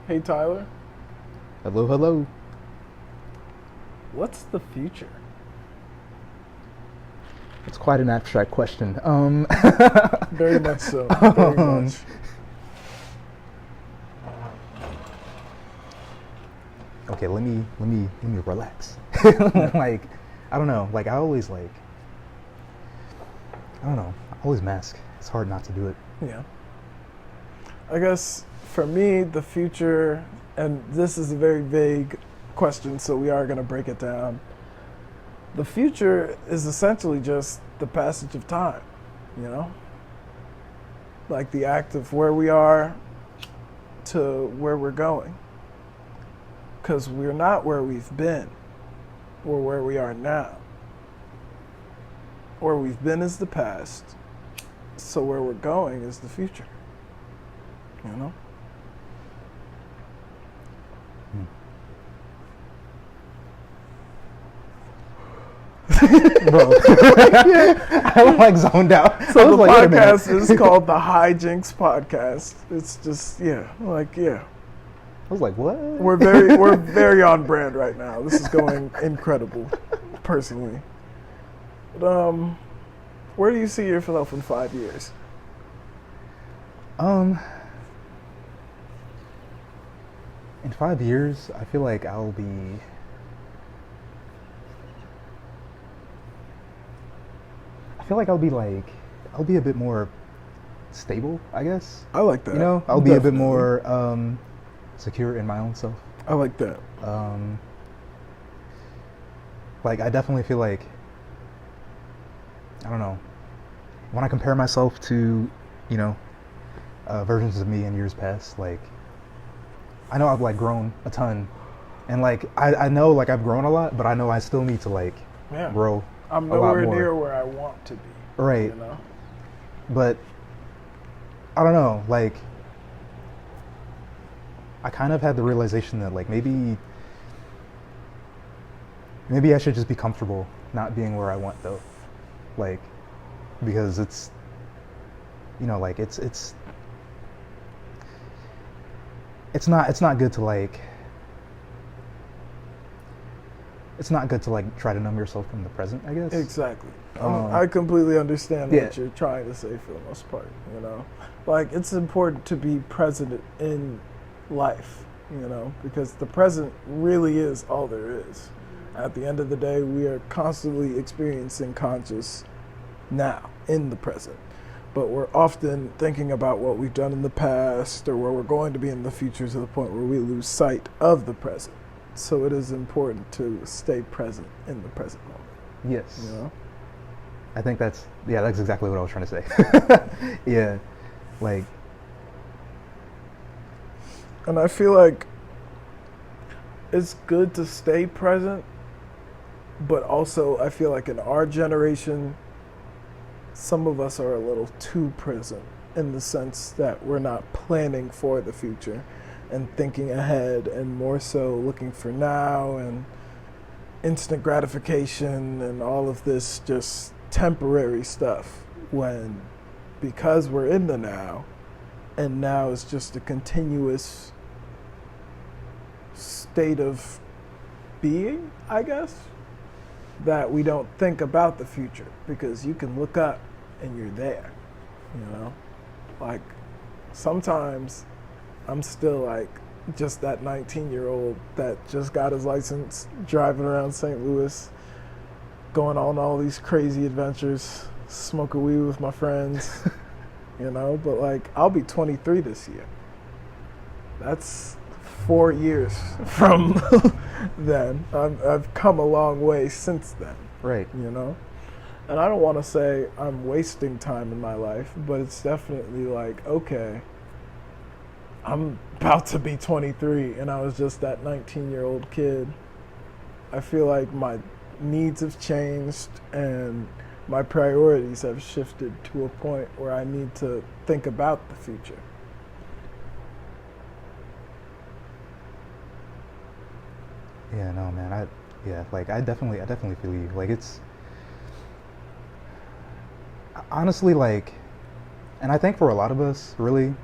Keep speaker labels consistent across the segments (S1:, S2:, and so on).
S1: Hey Tyler,
S2: Hello, hello.
S1: what's the future?
S2: It's quite an abstract question.
S1: Very much so. Very
S2: um,
S1: much.
S2: okay, let me relax. Like, I don't know. Like, I don't know. I always mask. It's hard not to do it.
S1: Yeah. I guess for me, the future, and this is a very vague question, so we are going to break it down. The future is essentially just the passage of time, you know? Like the act of where we are to where we're going. Because we're not where we've been, or where we are now. Where we've been is the past, so where we're going is the future. You know?
S2: Bro, I like zoned out.
S1: So
S2: I
S1: the
S2: was like, wait a minute.
S1: podcast is called the Hijinks Podcast. It's just yeah.
S2: I was like, what?
S1: We're very on brand right now. This is going incredible, personally. But where do you see yourself in 5 years?
S2: Um, in 5 years, I feel like I'll be a bit more stable, I guess.
S1: I like that.
S2: You know, I'll be a bit
S1: Definitely.
S2: more secure in my own self.
S1: I like that.
S2: Um, like, I definitely feel like, I don't know, when I compare myself to, you know, versions of me in years past, like, I know I've like grown a ton, and like I know like I've grown a lot, but I know I still need to like
S1: Yeah.
S2: grow
S1: I'm
S2: a lot
S1: nowhere
S2: more.
S1: near where I want to be.
S2: Right.
S1: You know?
S2: But I don't know, like I kind of had the realization that like maybe I should just be comfortable not being where I want though. Like because it's you know, like it's not good to like try to numb yourself from the present, I guess.
S1: Exactly.
S2: Um,
S1: I completely understand
S2: yeah.
S1: what you're trying to say for the most part, you know? Like, it's important to be present in life, you know, because the present really is all there is. At the end of the day, we are constantly experiencing conscious now, in the present. But we're often thinking about what we've done in the past or where we're going to be in the future to the point where we lose sight of the present. So it is important to stay present in the present moment,
S2: Yes.
S1: you know?
S2: I think that's exactly what I was trying to say. Yeah. Like
S1: And I feel like it's good to stay present, but also I feel like in our generation, some of us are a little too present in the sense that we're not planning for the future and thinking ahead and more so looking for now and instant gratification and all of this just temporary stuff when because we're in the now and now is just a continuous state of being, I guess, that we don't think about the future because you can look up and you're there, you know? Like, sometimes I'm still like just that 19-year-old that just got his license driving around St. Louis, going on all these crazy adventures, smoking weed with my friends, you know? But like, I'll be 23 this year. That's 4 years from then. I've come a long way since then,
S2: right.
S1: you know? And I don't want to say I'm wasting time in my life, but it's definitely like, okay, I'm about to be 23 and I was just that 19-year-old kid. I feel like my needs have changed and my priorities have shifted to a point where I need to think about the future.
S2: Yeah, no man. I definitely feel you. Like it's honestly like and I think for a lot of us really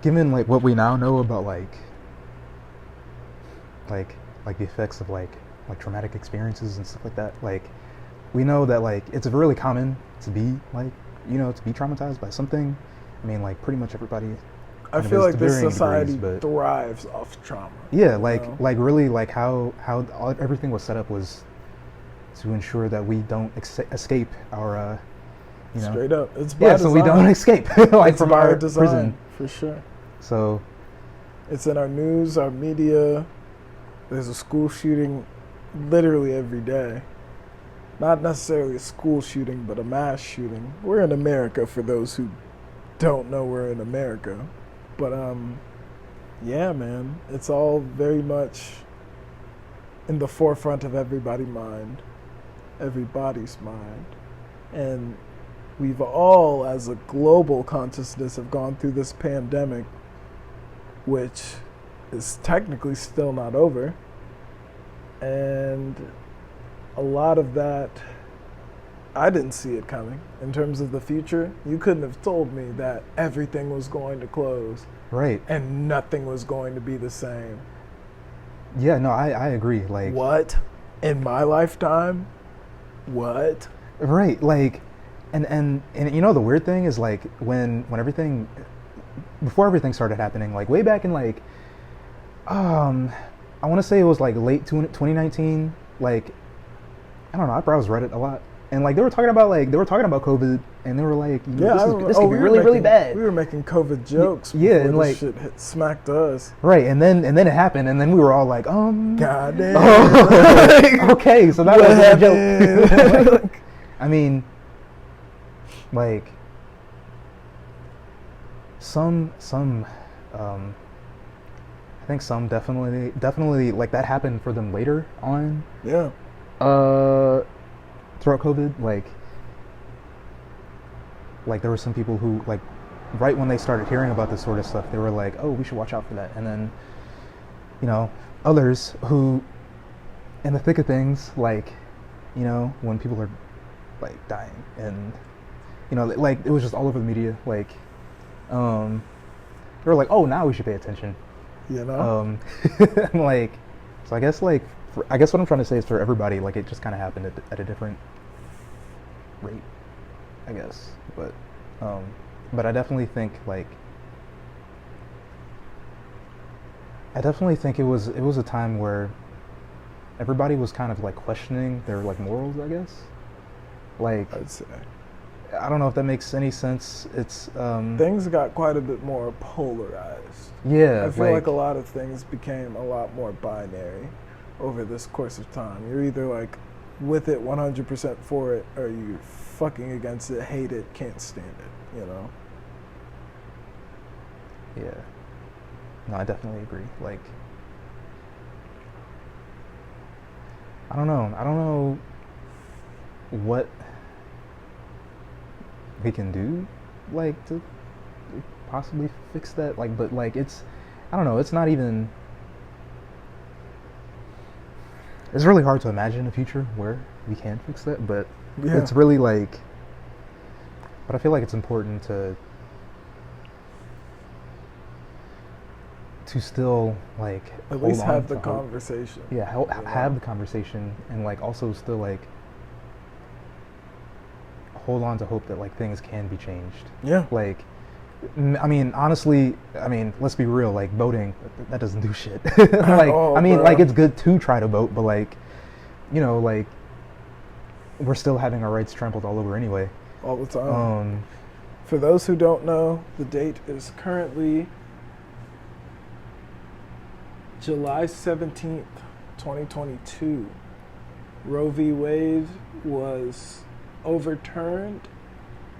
S2: given like what we now know about like the effects of like traumatic experiences and stuff like that, like we know that like it's really common to be like, you know, to be traumatized by something. I mean, like pretty much everybody.
S1: I
S2: kind of
S1: feel
S2: is
S1: like
S2: to
S1: this
S2: varying
S1: society
S2: degrees, but
S1: thrives off trauma.
S2: yeah,
S1: you
S2: like
S1: know?
S2: really like how everything was set up was to ensure that we don't escape our you know,
S1: Straight up, it's by
S2: yeah,
S1: design.
S2: so we don't escape like
S1: It's
S2: from
S1: by
S2: our
S1: design,
S2: prison.
S1: for sure.
S2: So
S1: It's in our news, our media. There's a school shooting literally every day. Not necessarily a school shooting, but a mass shooting. We're in America, for those who don't know we're in America. But yeah, man, it's all very much in the forefront of everybody's mind. And we've all, as a global consciousness, have gone through this pandemic, which is technically still not over. And a lot of that, I didn't see it coming. In terms of the future, you couldn't have told me that everything was going to close
S2: right,
S1: and nothing was going to be the same.
S2: yeah, no, I agree. Like
S1: What? In my lifetime? What?
S2: right, like, and you know the weird thing is like when everything before everything started happening, like way back in like I want to say it was like late 2019, like I don't know, I browsed Reddit a lot, and like they were talking about COVID, and they were like, you know,
S1: Yeah,
S2: this could be really bad.
S1: We were making COVID jokes.
S2: Yeah,
S1: before
S2: and
S1: this
S2: like
S1: shit smacked us.
S2: right, and then it happened, and then we were all like,
S1: God damn.
S2: oh, okay, so that
S1: What
S2: was a joke.
S1: happened?
S2: I mean, like some I think some definitely like that happened for them later on
S1: Yeah.
S2: throughout COVID. Like there were some people who like right when they started hearing about this sort of stuff, they were like, oh, we should watch out for that. And then, you know, others who in the thick of things, like, you know, when people are like dying and, you know, like it was just all over the media, like they were like, oh, now we should pay attention.
S1: You know?
S2: Like, so I guess like I guess what I'm trying to say is for everybody, like it just kind of happened at a different rate, I guess. But I definitely think like it was a time where everybody was kind of like questioning their like morals, I guess. Like
S1: I'd say.
S2: I don't know if that makes any sense. It's
S1: Things got quite a bit more polarized.
S2: yeah.
S1: I feel like a lot of things became a lot more binary over this course of time. You're either like with it 100% for it, or you're fucking against it, hate it, can't stand it, you know?
S2: yeah. No, I definitely agree. Like I don't know what we can do like to possibly fix that, like, but like it's I don't know, it's not even it's really hard to imagine a future where we can fix that, but
S1: Yeah.
S2: it's really like but I feel like it's important to still like
S1: At
S2: hold
S1: least
S2: on
S1: have
S2: to
S1: the
S2: hope.
S1: conversation.
S2: Yeah,
S1: you know?
S2: have the conversation and like also still like hold on to hope that like things can be changed.
S1: Yeah.
S2: Like, I mean, honestly, I mean, let's be real. Like voting, that doesn't do shit. Like,
S1: all,
S2: I mean,
S1: bro.
S2: like it's good to try to vote, but like, you know, like we're still having our rights trampled all over anyway.
S1: All the time. For those who don't know, the date is currently July 17th, 2022. Roe v. Wade was overturned,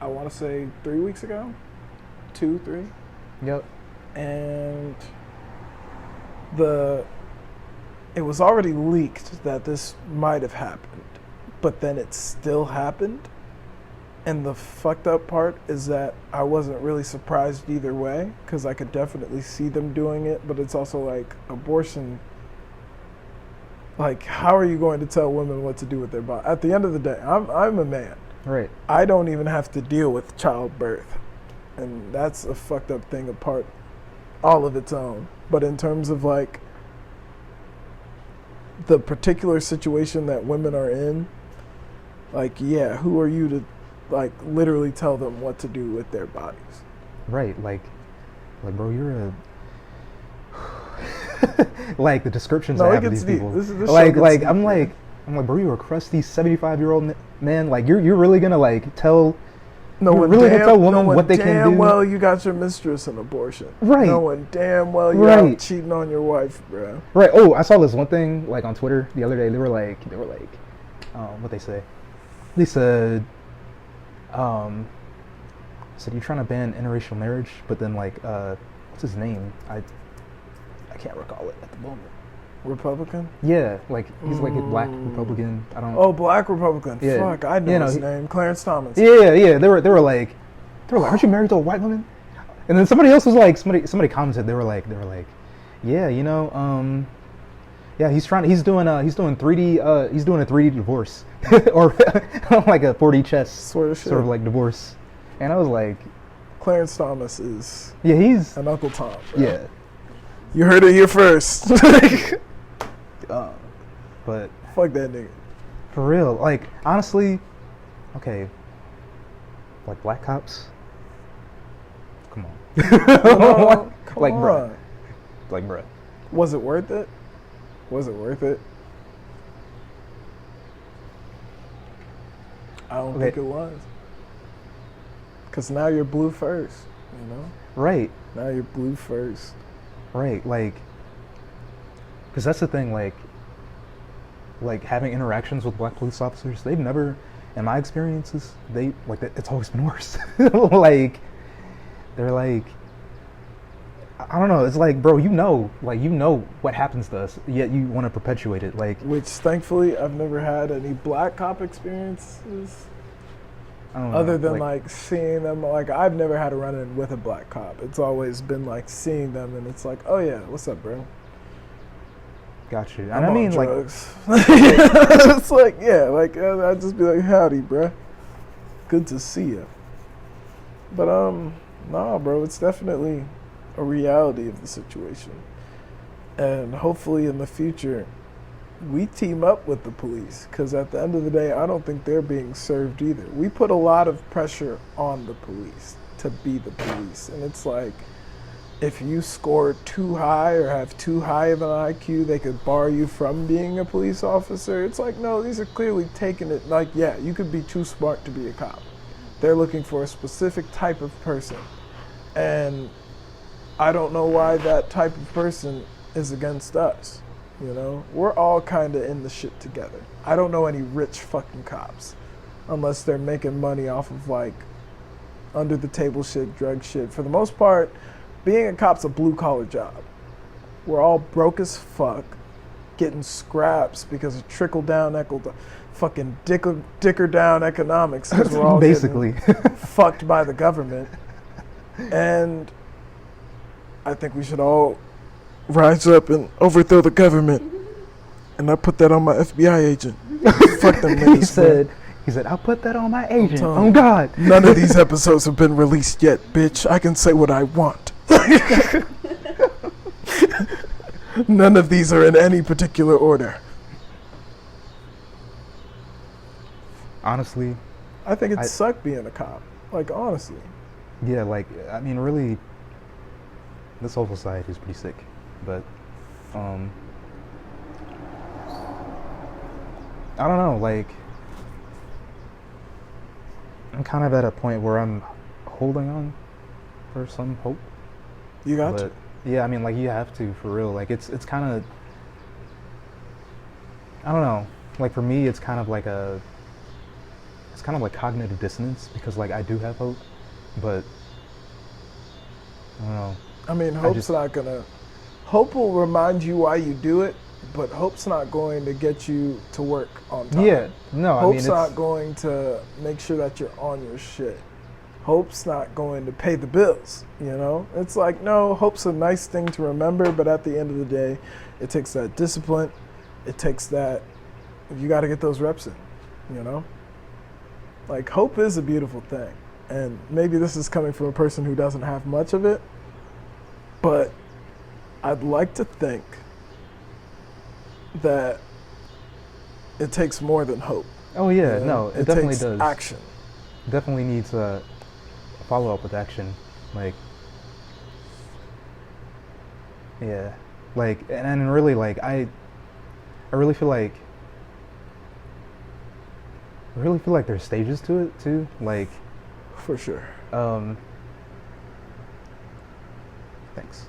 S1: I want to say 3 weeks ago? 2, 3?
S2: Yep.
S1: And it was already leaked that this might have happened, but then it still happened. And the fucked up part is that I wasn't really surprised either way, because I could definitely see them doing it, but it's also like abortion. Like, how are you going to tell women what to do with their body? At the end of the day, I'm a man.
S2: Right.
S1: I don't even have to deal with childbirth. And that's a fucked up thing apart all of its own. But in terms of like the particular situation that women are in, like, yeah, who are you to like literally tell them what to do with their bodies?
S2: Right, like bro, you're a like the descriptions
S1: No,
S2: I
S1: it
S2: have of
S1: gets
S2: these
S1: deep.
S2: people.
S1: This
S2: like
S1: show
S2: like
S1: gets
S2: I'm
S1: deep,
S2: like I'm like, bro, you're a crusty 75-year-old man. Like you're really gonna like tell
S1: no
S2: you're
S1: one
S2: really
S1: damn,
S2: gonna tell women
S1: no one
S2: what they
S1: damn
S2: can do.
S1: well you got your mistress an abortion.
S2: Right.
S1: No one damn well you're
S2: Right.
S1: out cheating on your wife, bro.
S2: Right. Oh, I saw this one thing like on Twitter the other day. They were like, what they say? They said you're trying to ban interracial marriage, but then like, what's his name? I can't recall it at the moment.
S1: Republican?
S2: Yeah, like he's like a black Republican. I don't.
S1: Oh, black Republican.
S2: Yeah.
S1: Fuck, I know
S2: You know,
S1: his name. Clarence Thomas.
S2: Yeah. They were like, aren't you married to a white woman? And then somebody else was like, somebody commented. They were like, yeah, you know, yeah, he's doing 3D, he's doing a 3D divorce or like a 4D chess
S1: Sort of shit.
S2: sort of like divorce. And I was like,
S1: Clarence Thomas is
S2: yeah, he's
S1: an Uncle Tom. Bro.
S2: yeah.
S1: You heard it here first.
S2: But
S1: Fuck that nigga.
S2: for real, like honestly, okay, like black cops. Come on.
S1: No, come
S2: Like,
S1: on.
S2: bruh. Like, bruh.
S1: Was it worth it? Was it worth it? I don't
S2: Okay.
S1: think it was. Because now you're blue first, you know?
S2: Right.
S1: Now you're blue first.
S2: Right, like, because that's the thing, like having interactions with black police officers, they've never, in my experiences, it's always been worse. Like, they're like, I don't know, it's like, bro, you know what happens to us, yet you want to perpetuate it, like.
S1: Which, thankfully, I've never had any black cop experiences.
S2: I don't know,
S1: Other than like seeing them, like I've never had a run-in with a black cop. It's always been like seeing them, and it's like, oh yeah, what's up, bro?
S2: Got you. And
S1: I'm
S2: I mean,
S1: on
S2: like,
S1: drugs. It's like, yeah, like I'd just be like, howdy, bro. Good to see you. But nah, bro, it's definitely a reality of the situation, and hopefully in the future, we team up with the police, because at the end of the day, I don't think they're being served either. We put a lot of pressure on the police to be the police, and it's like, if you score too high or have too high of an IQ, they could bar you from being a police officer. It's like, no, these are clearly taking it, like, yeah, you could be too smart to be a cop. They're looking for a specific type of person, and I don't know why that type of person is against us. You know, we're all kind of in the shit together. I don't know any rich fucking cops, unless they're making money off of like under the table shit, drug shit. For the most part, being a cop's a blue collar job. We're all broke as fuck, getting scraps because of trickle down, fucking dicker down economics. 'Cause we're all
S2: basically
S1: fucked by the government, and I think we should all rise up and overthrow the government. And I put that on my FBI agent. Fuck them niggas.
S2: he said, I'll put that on my agent.
S1: telling
S2: Oh God.
S1: None of these episodes have been released yet, bitch. I can say what I want. None of these are in any particular order.
S2: Honestly,
S1: I think it sucked being a cop. Like, honestly.
S2: yeah, like, I mean, really, this whole society is pretty sick. But, I don't know, like, I'm kind of at a point where I'm holding on for some hope.
S1: You got
S2: But, yeah, I mean, like, you have to, for real. Like, it's kind of, I don't know, like, for me, it's kind of like cognitive dissonance, because, like, I do have hope, but, I don't know.
S1: I mean, hope's not gonna... Hope will remind you why you do it, but hope's not going to get you to work on time.
S2: Yeah, no, I mean,
S1: Hope's not going to make sure that you're on your shit. Hope's not going to pay the bills, you know? It's like, no, hope's a nice thing to remember, but at the end of the day, it takes that discipline. It takes that, you got to get those reps in, you know? Like, hope is a beautiful thing. And maybe this is coming from a person who doesn't have much of it, But I'd like to think that it takes more than hope.
S2: Oh yeah,
S1: you know?
S2: no, it definitely
S1: takes
S2: does.
S1: action.
S2: Definitely needs a follow up with action. Like, yeah, like, and really, like, I really feel like, there's stages to it too. Like,
S1: For sure.
S2: Thanks.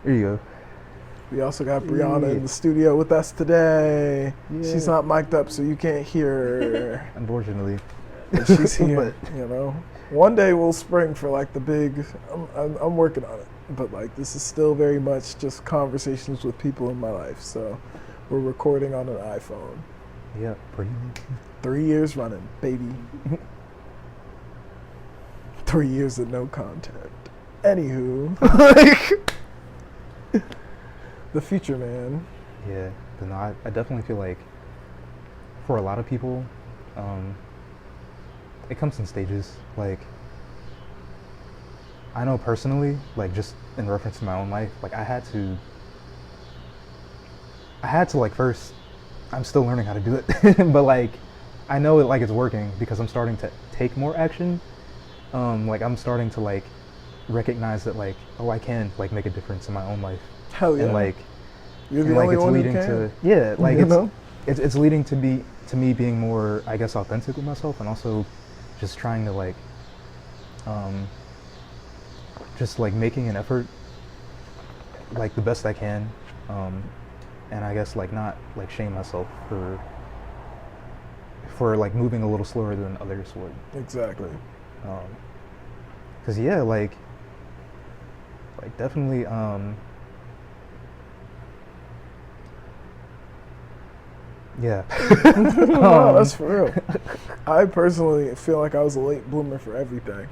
S2: There you go.
S1: We also got Brianna in the studio with us today.
S2: Yeah.
S1: She's not mic'd up, so you can't hear her.
S2: Unfortunately.
S1: But she's here,
S2: But-
S1: you know. One day we'll spring for like the big. I'm working on it, but like this is still very much just conversations with people in my life. So we're recording on an iPhone.
S2: Yeah, pretty.
S1: 3 years running, baby. 3 years of no contact. Anywho, the future, man.
S2: Yeah, but no, I definitely feel like for a lot of people, it comes in stages. Like, I know personally, like just in reference to my own life, like I had to like first, I'm still learning how to do it, but like I know it like it's working because I'm starting to take more action. Like I'm starting to like recognize that like, oh, I can like make a difference in my own life.
S1: Hell yeah.
S2: And like,
S1: You're the
S2: and like
S1: only
S2: it's
S1: one
S2: leading
S1: who can.
S2: to, yeah, like
S1: You know?
S2: it's leading to me being more, I guess, authentic with myself, and also just trying to like just like making an effort like the best I can, and I guess like not like shame myself for like moving a little slower than others would.
S1: Exactly.
S2: Cause yeah, like definitely yeah.
S1: No, that's for real. I personally feel like I was a late bloomer for everything.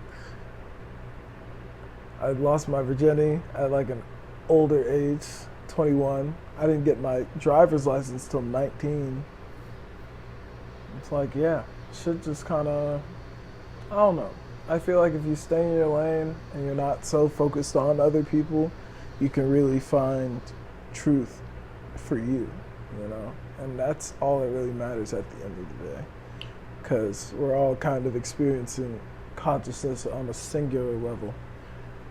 S1: I lost my virginity at like an older age, 21. I didn't get my driver's license till 19. It's like, yeah, shit just kind of, I don't know. I feel like if you stay in your lane and you're not so focused on other people, you can really find truth for you, you know? And that's all that really matters at the end of the day. Because we're all kind of experiencing consciousness on a singular level.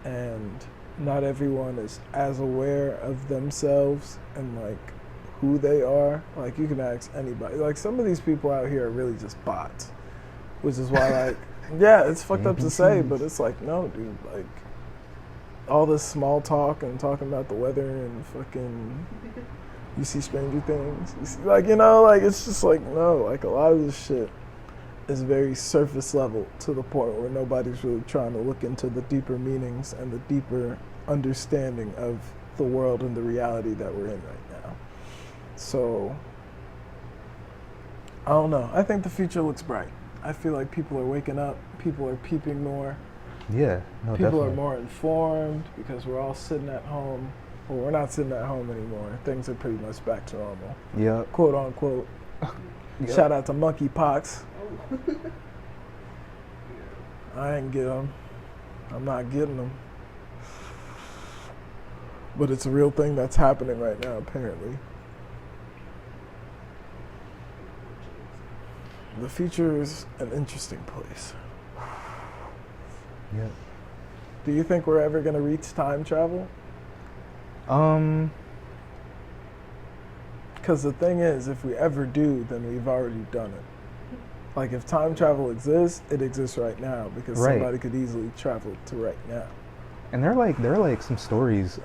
S1: And not everyone is as aware of themselves and like who they are. Like you can ask anybody. Like some of these people out here are really just bots. Which is why like, yeah, it's fucked up to say, but it's like, no, dude, like all this small talk and talking about the weather and fucking, you see Stranger Things, you see, like, you know, like it's just like, no, like a lot of this shit is very surface level to the point where nobody's really trying to look into the deeper meanings and the deeper understanding of the world and the reality that we're in right now. So, I don't know. I think the future looks bright. I feel like people are waking up, people are peeping more,
S2: Yeah, no,
S1: people
S2: definitely.
S1: are more informed because we're all sitting at home. Well, we're not sitting at home anymore. Things are pretty much back to normal,
S2: Yep.
S1: quote unquote.
S2: Yep.
S1: Shout out to monkeypox. I ain't get them. I'm not getting them. But it's a real thing that's happening right now, apparently. The future is an interesting place.
S2: Yep.
S1: Do you think we're ever going to reach time travel? Because the thing is, if we ever do, then we've already done it. Like, if time travel exists, it exists right now because
S2: Right.
S1: somebody could easily travel to right now.
S2: And there are like some stories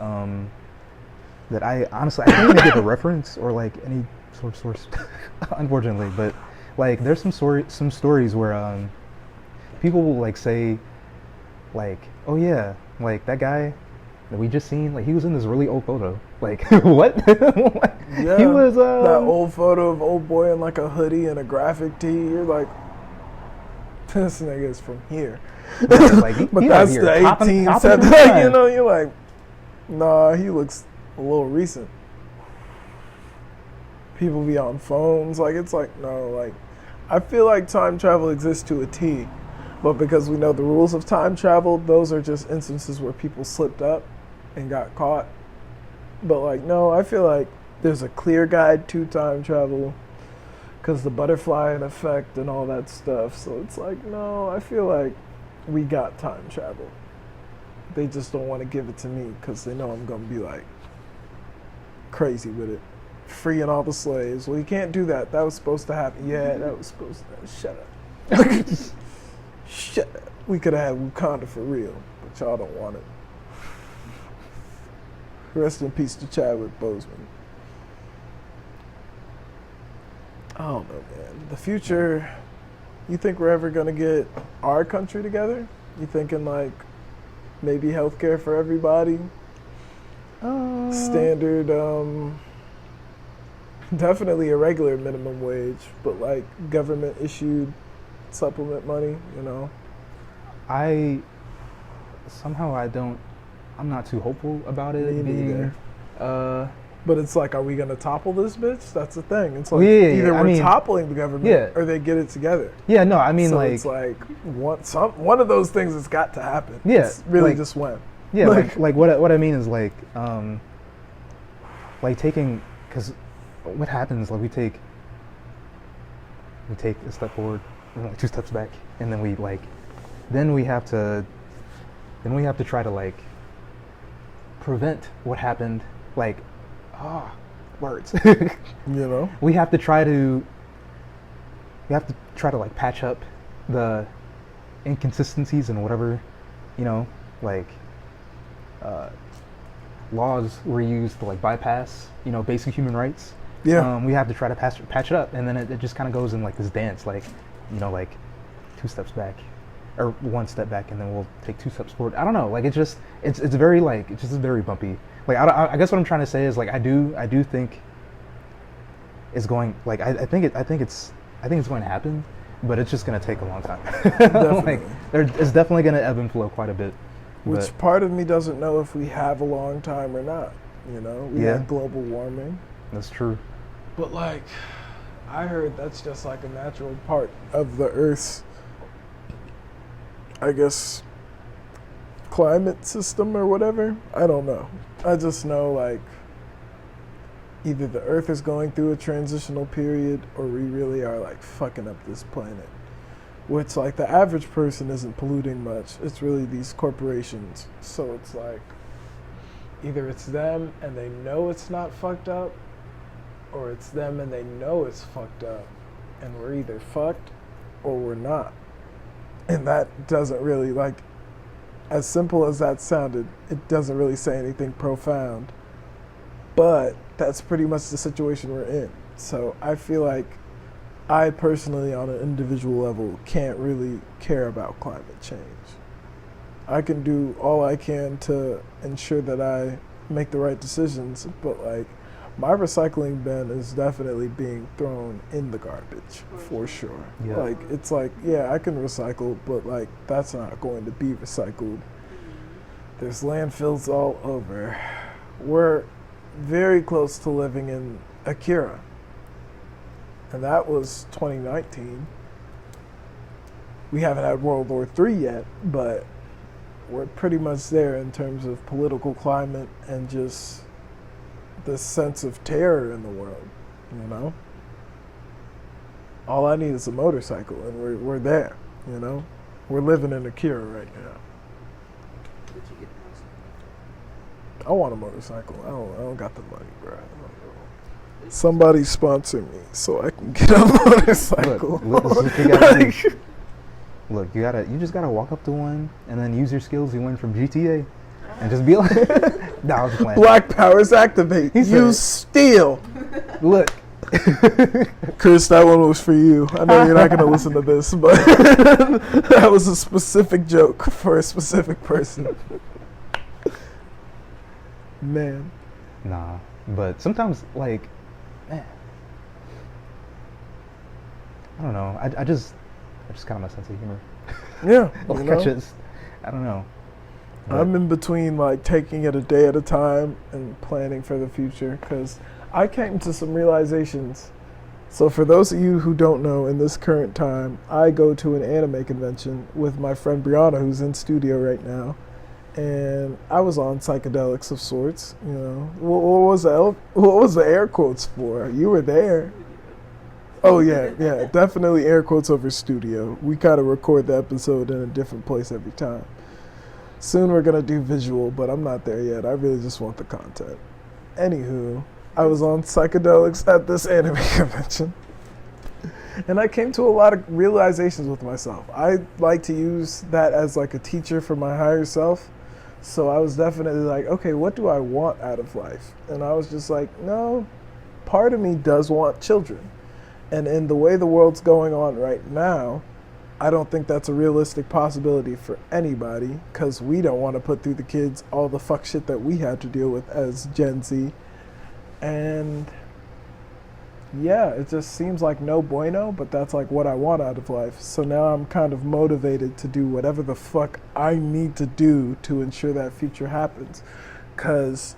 S2: that I honestly I can't even get the reference or like any sort of source, unfortunately. But like there's some stories where people will like say like, oh yeah, like that guy that we just seen, like he was in this really old photo. Like what?
S1: Yeah,
S2: He was
S1: that old photo of old boy in like a hoodie and a graphic tee. You're like, this nigga is from here.
S2: like,
S1: But
S2: he out
S1: that's
S2: here
S1: the
S2: topping
S1: 1870s.
S2: the
S1: Like, you
S2: line.
S1: know, you're like, nah, he looks a little recent. People be on phones. Like, it's like, no, like, I feel like time travel exists to a T. But because we know the rules of time travel, those are just instances where people slipped up and got caught. But like, no, I feel like there's a clear guide to time travel because the butterfly effect and all that stuff. So it's like, no, I feel like we got time travel. They just don't want to give it to me because they know I'm going to be like crazy with it. Freeing all the slaves. Well, you can't do that. That was supposed to happen. Yeah, that was supposed to. Shut up. Shut up. We could have had Wakanda for real, but y'all don't want it. Rest in peace to Chadwick Boseman. I don't know, man. The future, you think we're ever going to get our country together? You thinking like maybe healthcare for everybody? Standard, definitely a regular minimum wage, but like government issued supplement money, you know?
S2: I'm not too hopeful about it
S1: Me
S2: being,
S1: But it's like, are we going to topple this bitch? That's the thing. It's like
S2: Yeah,
S1: either we're toppling the government or they get it together.
S2: Yeah, no, I mean,
S1: So
S2: like,
S1: it's like one of those things has got to happen.
S2: Yeah,
S1: It's really
S2: like-
S1: just when.
S2: yeah, like what I mean is like taking, because what happens, like we take a step forward, and like 2 steps back, and then we have to try to like prevent what happened, like words.
S1: You know?
S2: we have to try to like patch up the inconsistencies and whatever, you know, like laws were used to like bypass, you know, basic human rights.
S1: Yeah.
S2: We have to try to patch it up, and then it just kind of goes in like this dance, like, you know, like 2 steps back or 1 step back, and then we'll take 2 steps forward. I don't know, like it's very like, it's just very bumpy. Like I guess what I'm trying to say is like I do think it's going, like I think it's going to happen, but it's just going to take a long time. Like it's definitely going to ebb and flow quite a bit.
S1: Which
S2: But
S1: part of me doesn't know if we have a long time or not. You know? We
S2: Yeah.
S1: had global warming.
S2: that's true.
S1: But like, I heard that's just like a natural part of the Earth's, I guess, climate system or whatever. I don't know. I just know like either the Earth is going through a transitional period or we really are like fucking up this planet. Which like the average person isn't polluting much. It's really these corporations. So it's like either it's them and they know it's not fucked up, or it's them and they know it's fucked up, and we're either fucked or we're not. And that doesn't really, like, as simple as that sounded, it doesn't really say anything profound. But that's pretty much the situation we're in. So I feel like I personally, on an individual level, can't really care about climate change. I can do all I can to ensure that I make the right decisions, but like, my recycling bin is definitely being thrown in the garbage for sure.
S2: Yeah.
S1: Like, it's like, yeah, I can recycle, but like, that's not going to be recycled. There's landfills all over. We're very close to living in Akira, and that was 2019. We haven't had World War III yet, but we're pretty much there in terms of political climate and just the sense of terror in the world, you know? All I need is a motorcycle, and we're there, you know? We're living in Akira right now. I want a motorcycle. I don't got the money, bro. Somebody sponsor me so I can get a motorcycle.
S2: Look, you just gotta walk up to one and then use your skills you learned from GTA, and just be like, "Nah, I was just playing."
S1: Black powers activate.
S2: He
S1: Use steel.
S2: Look,
S1: Chris, that one was for you. I know you're not going to listen to this, but that was a specific joke for a specific person. Man.
S2: nah. But sometimes, like, man, I don't know. I just kind of my sense of humor.
S1: Yeah.
S2: Like,
S1: You know?
S2: I don't know.
S1: I'm in between, like, taking it a day at a time and planning for the future, because I came to some realizations So for those of you who don't know, in this current time, I go to an anime convention with my friend Brianna, who's in studio right now, and I was on psychedelics of sorts. You know, what was the air quotes for? You were there. Oh yeah, yeah, definitely air quotes over studio. We kind of record the episode in a different place every time. Soon we're gonna do visual, but I'm not there yet. I really just want the content. Anywho, I was on psychedelics at this anime convention, and I came to a lot of realizations with myself. I like to use that as like a teacher for my higher self. So I was definitely like, okay, what do I want out of life? And I was just like, no, part of me does want children. And in the way the world's going on right now, I don't think that's a realistic possibility for anybody, because we don't want to put through the kids all the fuck shit that we had to deal with as Gen Z. And yeah, it just seems like no bueno, but that's like what I want out of life. So now I'm kind of motivated to do whatever the fuck I need to do to ensure that future happens. Because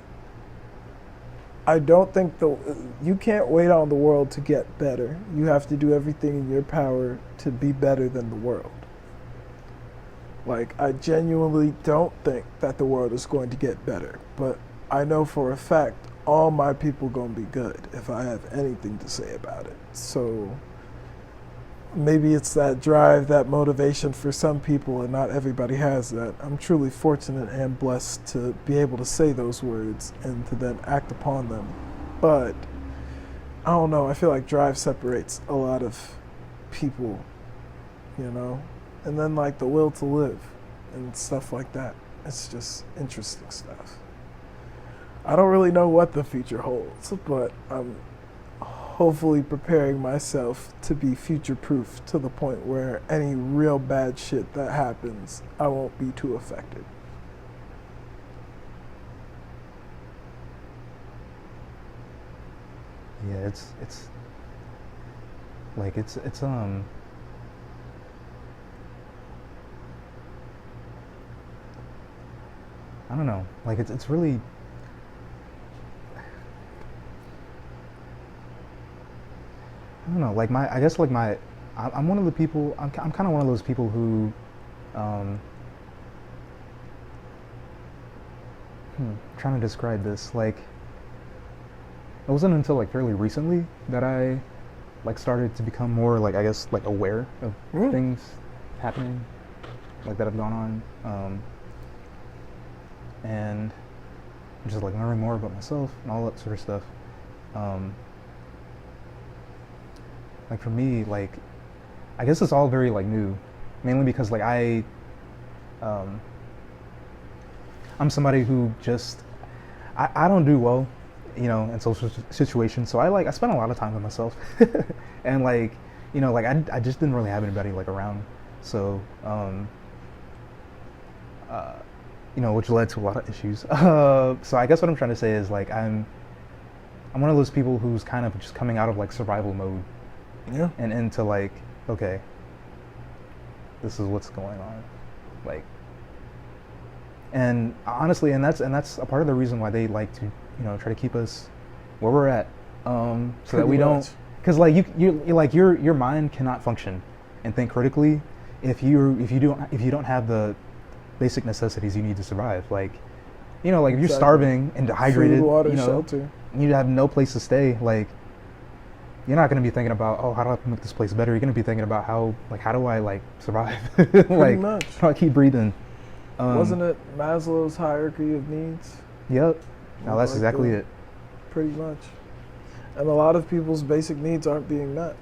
S1: I don't think you can't wait on the world to get better. You have to do everything in your power to be better than the world. Like, I genuinely don't think that the world is going to get better, but I know for a fact all my people gonna be good if I have anything to say about it. So maybe it's that drive, that motivation for some people, and not everybody has that. I'm truly fortunate and blessed to be able to say those words and to then act upon them. But I don't know, I feel like drive separates a lot of people, you know? And then like the will to live and stuff like that. It's just interesting stuff. I don't really know what the future holds, but I'm hopefully preparing myself to be future-proof to the point where any real bad shit that happens, I won't be too affected.
S2: Yeah, it's like it's I don't know, like it's really, I don't know, like I guess like I'm one of the people, I'm kind of one of those people who, um, trying to describe this, like, it wasn't until like fairly recently that I like started to become more like, I guess, like aware of things happening, like that have gone on, and just like learning more about myself and all that sort of stuff. Like for me, like, I guess it's all very like new, mainly because like I'm somebody who just, I don't do well, you know, in social situations. So I spend a lot of time with myself, and like, you know, like I just didn't really have anybody like around. So, you know, which led to a lot of issues. So I guess what I'm trying to say is like I'm one of those people who's kind of just coming out of like survival mode.
S1: Yeah.
S2: And into like, okay, this is what's going on, like, and honestly, and that's a part of the reason why they like to, you know, try to keep us where we're at, so that we don't, because like you like your mind cannot function and think critically if you don't have the basic necessities you need to survive. Like, you know, like if you're starving and dehydrated,
S1: food, water,
S2: you know,
S1: shelter,
S2: you have no place to stay, like, you're not going to be thinking about, oh, how do I make this place better? You're going to be thinking about how do I like survive? Like,
S1: much.
S2: how do I keep breathing?
S1: Wasn't it Maslow's hierarchy of needs?
S2: Yep. No, that's
S1: like
S2: exactly it.
S1: Pretty much. And a lot of people's basic needs aren't being met.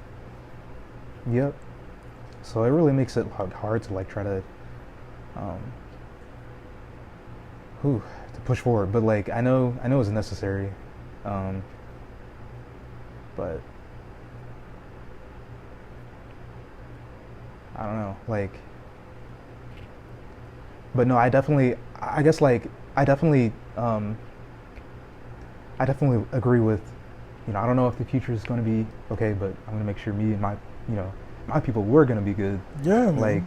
S2: Yep. So it really makes it hard to like try to, to push forward. But like I know it's necessary, but I don't know, like, but no, I definitely agree with, you know, I don't know if the future is going to be okay, but I'm going to make sure me and my, you know, my people, we're going to be good.
S1: Yeah, man.
S2: Like,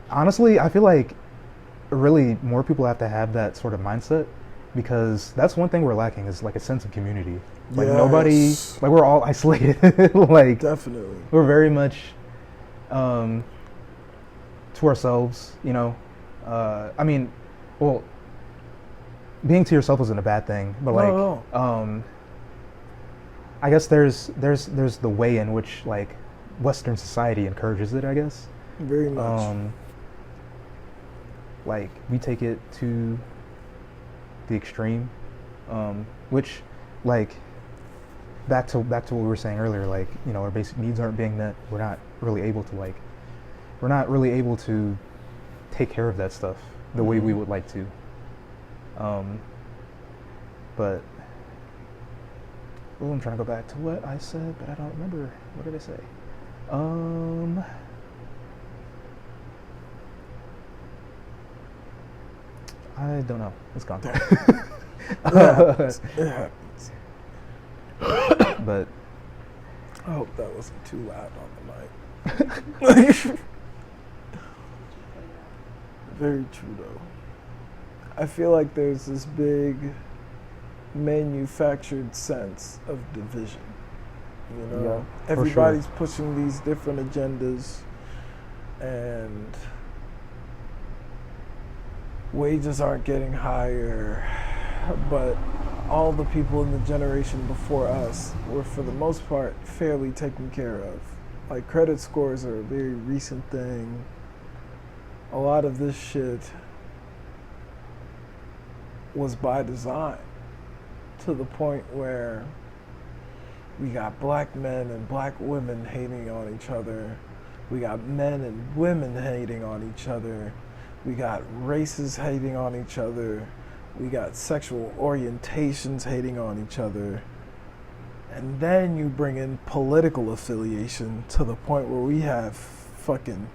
S2: honestly, I feel like really more people have to have that sort of mindset, because that's one thing we're lacking is like a sense of community. Like
S1: Yes.
S2: nobody, like we're all isolated. Like
S1: Definitely.
S2: we're very much to ourselves, you know. I mean, well, being to yourself isn't a bad thing, but like,
S1: No.
S2: I guess there's the way in which like Western society encourages it, I guess.
S1: Very much.
S2: Like we take it to the extreme, which like back to what we were saying earlier, like, you know, our basic needs aren't being met. We're not really able to take care of that stuff the way we would like to. But I'm trying to go back to what I said, but I don't remember. What did I say? I don't know. It's gone.
S1: It happens. It happens.
S2: But
S1: I hope that wasn't too loud on the mic. Very true, though. I feel like there's this big manufactured sense of division. You know,
S2: Yeah, for
S1: everybody's pushing these different agendas, and wages aren't getting higher, but all the people in the generation before us were, for the most part, fairly taken care of. Like, credit scores are a very recent thing. A lot of this shit was by design, to the point where we got black men and black women hating on each other. We got men and women hating on each other. We got races hating on each other. We got sexual orientations hating on each other. And then you bring in political affiliation to the point where we have fucking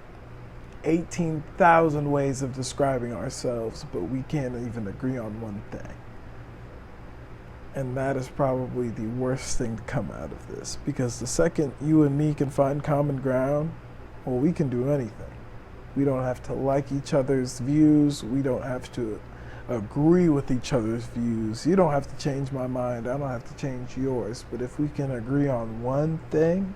S1: 18,000 ways of describing ourselves, but we can't even agree on one thing. And that is probably the worst thing to come out of this, because the second you and me can find common ground, well, we can do anything. We don't have to like each other's views. We don't have to agree with each other's views. You don't have to change my mind. I don't have to change yours. But if we can agree on one thing,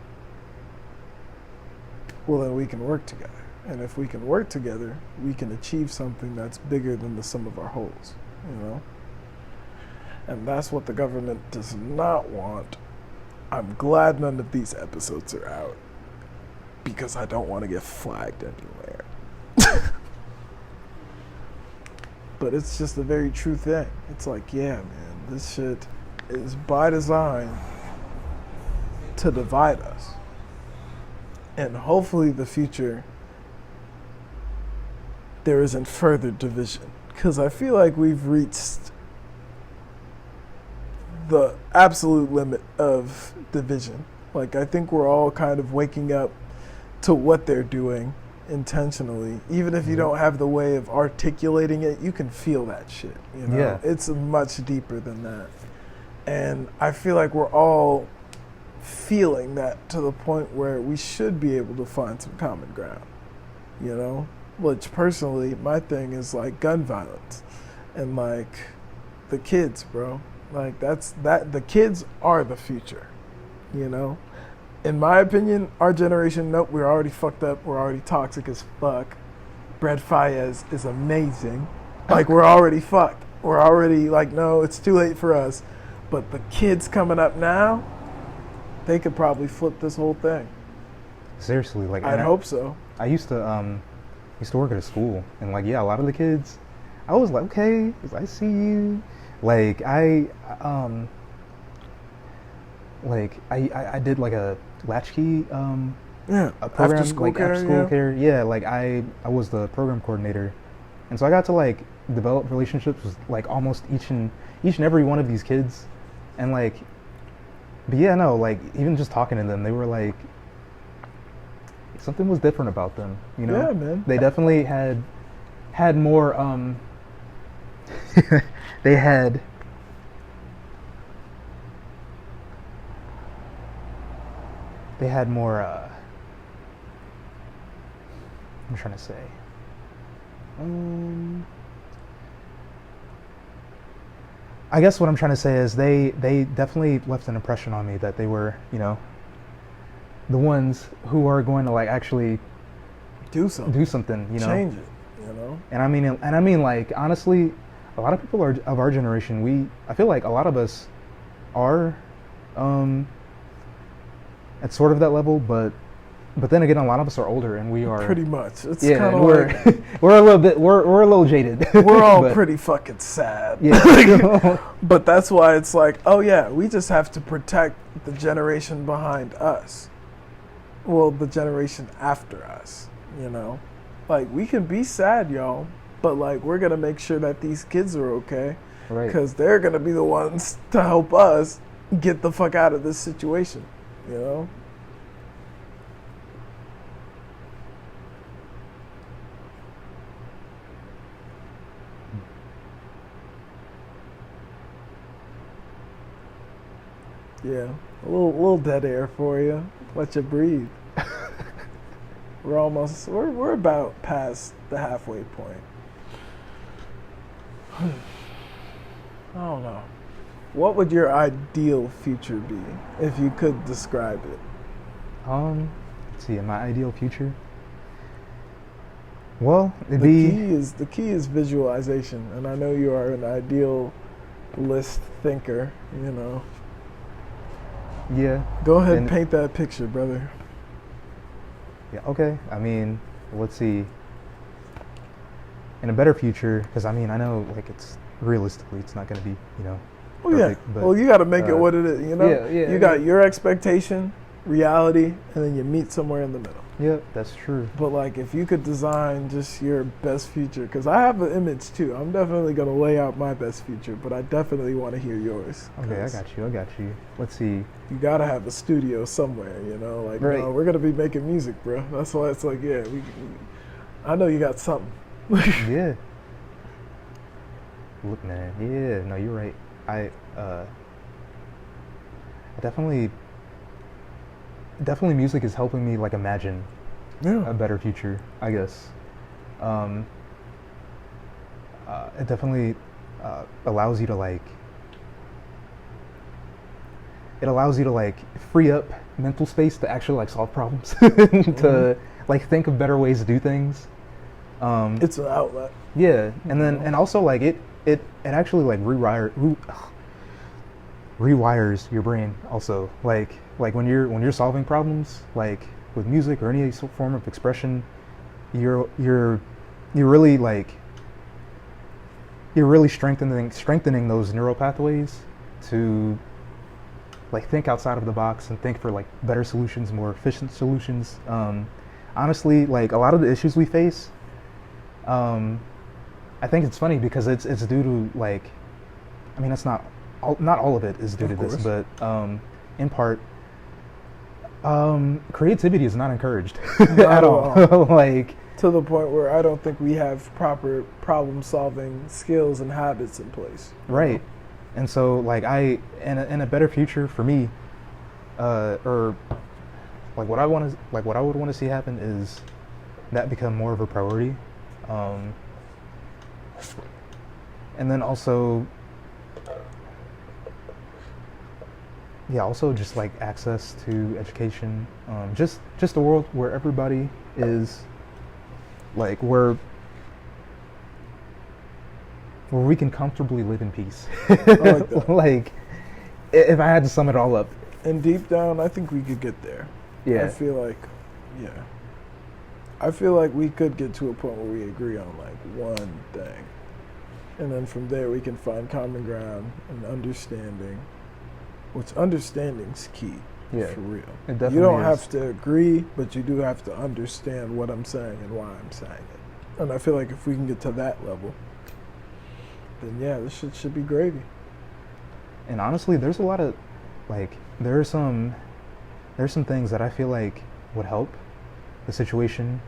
S1: well, then we can work together. And if we can work together, we can achieve something that's bigger than the sum of our wholes, you know? And that's what the government does not want. I'm glad none of these episodes are out, because I don't want to get flagged anywhere. But it's just a very true thing. It's like, yeah, man, this shit is by design to divide us. And hopefully the future, there isn't further division. Because I feel like we've reached the absolute limit of division. Like, I think we're all kind of waking up to what they're doing intentionally. Even if you don't have the way of articulating it, you can feel that shit, you know?
S2: Yeah.
S1: It's much deeper than that. And I feel like we're all feeling that to the point where we should be able to find some common ground, you know? Which personally, my thing is like gun violence and like the kids, bro. Like the kids are the future, you know? In my opinion, our generation, nope, we're already fucked up. We're already toxic as fuck. Brett Fayez is amazing. Like, we're already fucked. We're already like, no, it's too late for us. But the kids coming up now, they could probably flip this whole thing.
S2: seriously, like
S1: I'd hope so.
S2: I used to work at a school, and like, yeah, a lot of the kids, I was like, okay, I see you. Like I did like a latchkey
S1: Yeah,
S2: a program,
S1: after school
S2: like
S1: care,
S2: after school
S1: yeah.
S2: care. Yeah, like I was the program coordinator, and so I got to like develop relationships with like almost each and every one of these kids, and like, but yeah, no, like even just talking to them, they were like, something was different about them, you know?
S1: Yeah, man.
S2: They definitely had more they had more I'm trying to say I guess what I'm trying to say is they definitely left an impression on me that they were, the ones who are going to like actually
S1: Do something.
S2: do something,
S1: Change it. You know.
S2: And I mean, like honestly, a lot of people are of our generation. I feel like a lot of us are, at sort of that level, but then again, a lot of us are older, and we are
S1: Pretty much. It's
S2: yeah,
S1: kind of
S2: we're
S1: like
S2: we're a little bit we're a little jaded.
S1: we're all
S2: But,
S1: pretty fucking sad.
S2: yeah.
S1: But that's why it's like, oh yeah, we just have to protect the generation behind us. Well, the generation after us, you know? Like, we can be sad, y'all, but like, we're gonna make sure that these kids are okay.
S2: Right.
S1: Because they're gonna be the ones to help us get the fuck out of this situation, you know? Yeah, a little dead air for you. Let you breathe. We're about past the halfway point. I don't know. What would your ideal future be if you could describe it?
S2: Let's see, in my ideal future. Well, it'd
S1: The
S2: be
S1: key is visualization, and I know you are an idealist thinker, you know.
S2: yeah.
S1: Go ahead and
S2: And-
S1: paint that picture, brother.
S2: Yeah, okay. I mean, let's see. In a better future, because I mean, I know, like, it's realistically, it's not going to be,
S1: Oh yeah.
S2: perfect, but,
S1: Well, you got to make it what it is, you know.
S2: yeah,
S1: You got your expectation, reality, and then you meet somewhere in the middle.
S2: yeah, that's true.
S1: But like, if you could design just your best future, because I have an image too. I'm definitely gonna lay out my best future, but I definitely want to hear yours.
S2: Okay, I
S1: 'cause
S2: got you. Let's see.
S1: You gotta have a studio somewhere, you know. Like,
S2: Right.
S1: no, we're gonna be making music, bro. That's why it's like, yeah, I know you got something.
S2: Yeah. Look, man. Yeah, no, you're right. I definitely music is helping me like imagine
S1: Yeah.
S2: a better future, I guess. It definitely allows you to like free up mental space to actually like solve problems to like think of better ways to do things.
S1: It's an outlet.
S2: Yeah, and then and also like it actually like rewires your brain also like when you're solving problems like with music or any form of expression, you're really like you're really strengthening those neural pathways to like think outside of the box and think for like better solutions, more efficient solutions. Honestly, like a lot of the issues we face, I think it's funny because it's due to like, I mean, it's not all of it is due to this, but in part, creativity is not encouraged at all. Like
S1: To the point where I don't think we have proper problem-solving skills and habits in place.
S2: right, and so like in a better future for me, or like what I would want to see happen is that become more of a priority. And then also just like access to education, just a world where everybody is like where we can comfortably live in peace.
S1: like that.
S2: Like if I had to sum it all up.
S1: And deep down, I think we could get there.
S2: Yeah.
S1: I feel like we could get to a point where we agree on like one thing. And then from there we can find common ground and understanding, which understanding's key,
S2: Yeah,
S1: for real.
S2: it definitely
S1: You don't
S2: is.
S1: have to agree, but you do have to understand what I'm saying and why I'm saying it. And I feel like if we can get to that level, then yeah, this shit should be gravy.
S2: And honestly, there's a lot of like there's some things that I feel like would help the situation,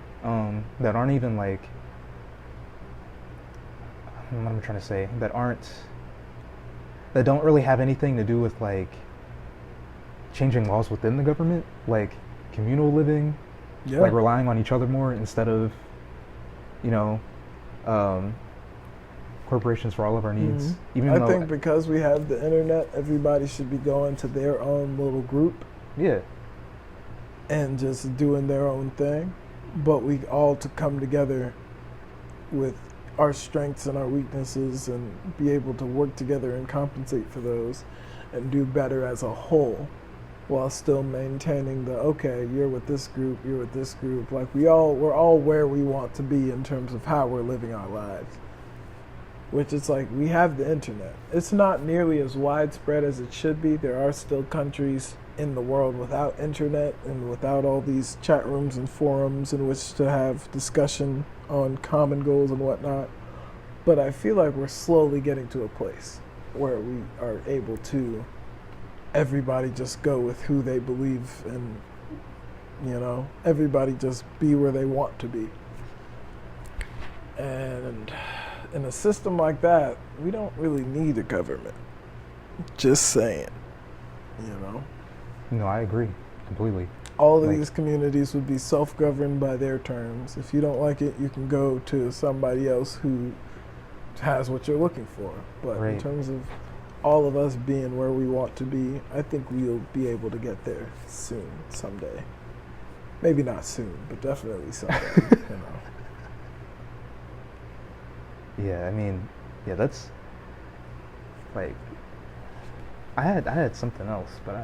S2: that aren't even like, what am I trying to say, that don't really have anything to do with like changing laws within the government, like communal living,
S1: Yeah.
S2: like relying on each other more instead of, corporations for all of our needs.
S1: Mhm.
S2: Even
S1: I
S2: though,
S1: think because we have the internet, everybody should be going to their own little group
S2: yeah,
S1: and just doing their own thing. But we all to come together with our strengths and our weaknesses and be able to work together and compensate for those and do better as a whole while still maintaining the, okay, you're with this group, you're with this group. Like we're all where we want to be in terms of how we're living our lives. Which is like, we have the internet. It's not nearly as widespread as it should be. There are still countries in the world without internet and without all these chat rooms and forums in which to have discussion on common goals and whatnot. But I feel like we're slowly getting to a place where we are able to everybody just go with who they believe and, you know, everybody just be where they want to be. And in a system like that, we don't really need a government. Just saying, you know.
S2: no, I agree completely.
S1: All of
S2: Like-
S1: these communities would be self-governed by their terms. If you don't like it, you can go to somebody else who has what you're looking for. But in
S2: Right.
S1: terms of all of us being where we want to be, I think we'll be able to get there soon, someday. Maybe not soon, but definitely someday, you know.
S2: Yeah, I mean, yeah, that's like I had something else, but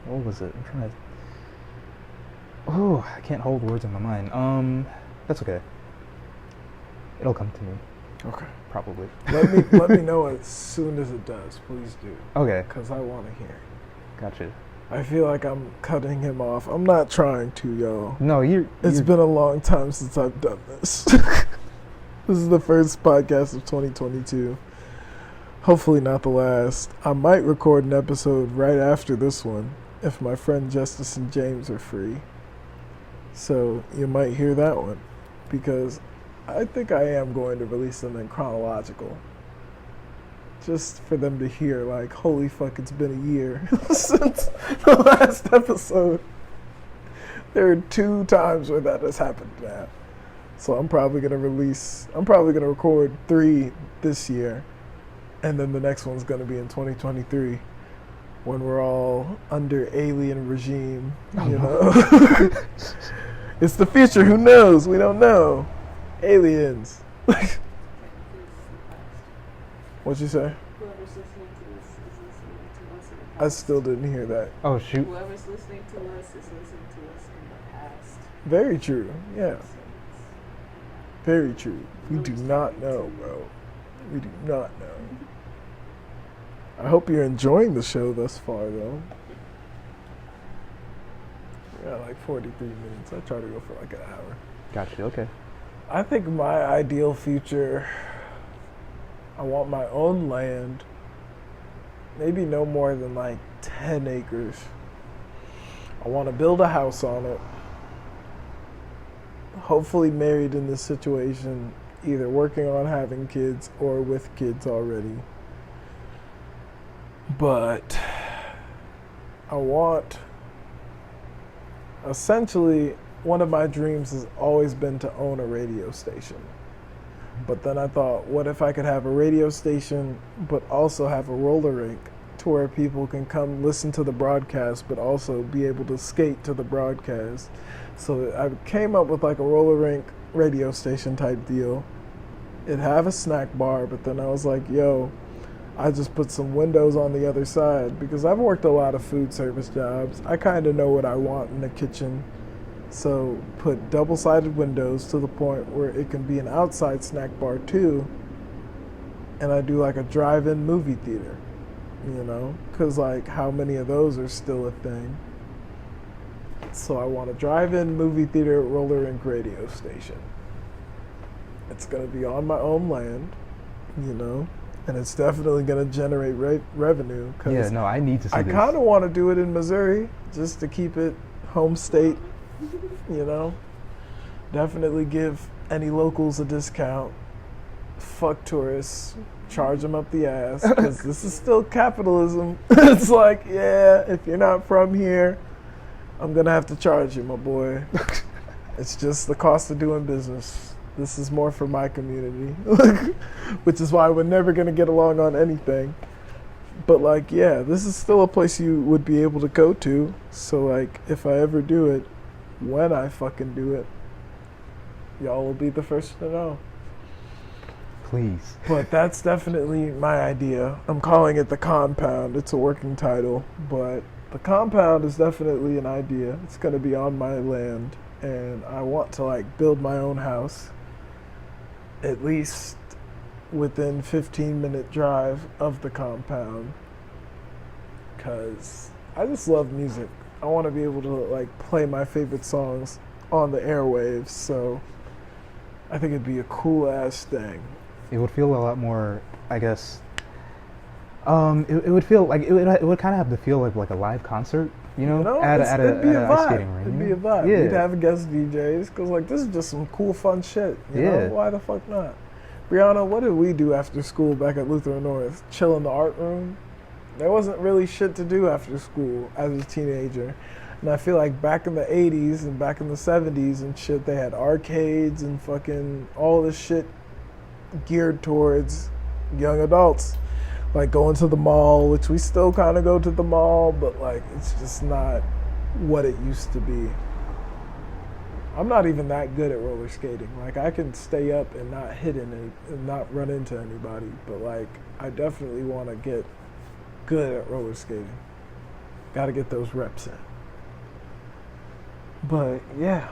S2: what was it? I'm trying to. Oh, I can't hold words in my mind. That's okay. It'll come to me
S1: Okay.
S2: probably.
S1: Let me know as soon as it does, please do,
S2: Okay,
S1: because I want to hear.
S2: gotcha.
S1: I feel like I'm cutting him off. I'm not trying to, y'all.
S2: No,
S1: It's
S2: you're
S1: been a long time since I've done this. This is the first podcast of 2022. Hopefully not the last. I might record an episode right after this one if my friend Justice and James are free. So you might hear that one because I think I am going to release them in chronological. Just for them to hear, like, holy fuck, it's been a year since the last episode. There are 2 times where that has happened now. So I'm probably going to record 3 this year. And then the next one's going to be in 2023 when we're all under alien regime, you know. It's the future, who knows? We don't know. Aliens. What'd you say?
S3: Whoever's listening to this is listening to us in the past.
S1: I still didn't hear that.
S2: Oh shoot.
S3: Whoever's listening to us is listening to us in the past.
S1: Very true. Yeah,
S3: So it's-
S1: very true. We do not know, bro. We do not know. I hope you're enjoying the show thus far, though. We got like 43 minutes. I try to go for like an hour.
S2: Gotcha. Okay.
S1: I think my ideal future, I want my own land, maybe no more than like 10 acres. I want to build a house on it. Hopefully married in this situation, either working on having kids or with kids already. But I want, essentially, one of my dreams has always been to own a radio station. But then I thought, what if I could have a radio station, but also have a roller rink to where people can come listen to the broadcast, but also be able to skate to the broadcast. So I came up with like a roller rink radio station type deal. It'd have a snack bar, but then I was like, yo, I just put some windows on the other side because I've worked a lot of food service jobs. I kind of know what I want in the kitchen. So put double-sided windows to the point where it can be an outside snack bar too. And I do like a drive-in movie theater, you know, because like how many of those are still a thing? So I want a drive-in movie theater roller rink radio station. It's going to be on my own land, you know, and it's definitely going to generate revenue. Cause
S2: Yeah. No, I need to see
S1: I
S2: this.
S1: kind of want to do it in Missouri just to keep it home state, you know. Definitely give any locals a discount. Fuck tourists. Charge them up the ass because this is still capitalism. It's like, yeah, if you're not from here, I'm going to have to charge you, my boy. It's just the cost of doing business. This is more for my community, which is why we're never gonna get along on anything. But like, yeah, this is still a place you would be able to go to. So like, if I ever do it, when I fucking do it, y'all will be the first to know.
S2: Please.
S1: But that's definitely my idea. I'm calling it the Compound. It's a working title, but the Compound is definitely an idea. It's gonna be on my land, and I want to like build my own house, at least within 15-minute drive of the Compound, because I just love music. I want to be able to like play my favorite songs on the airwaves, so I think it'd be a cool ass thing.
S2: It would feel a lot more, I guess. It would feel like it would kind of have the feel of like a live concert, you know, at
S1: it'd be
S2: a
S1: a
S2: ice
S1: vibe.
S2: skating rink.
S1: It'd
S2: you
S1: be a
S2: know?
S1: vibe.
S2: Yeah.
S1: You'd have guest DJs, because like this is just some cool, fun shit. You
S2: Yeah.
S1: know? Why the fuck not? Brianna, what did we do after school back at Lutheran North? Chill in the art room? There wasn't really shit to do after school as a teenager. And I feel like back in the 80s and back in the 70s and shit, they had arcades and fucking all this shit geared towards young adults. Like going to the mall, which we still kind of go to the mall, but like it's just not what it used to be. I'm not even that good at roller skating. Like I can stay up and not hit any and not run into anybody, but like I definitely want to get good at roller skating. Got to get those reps in. But yeah,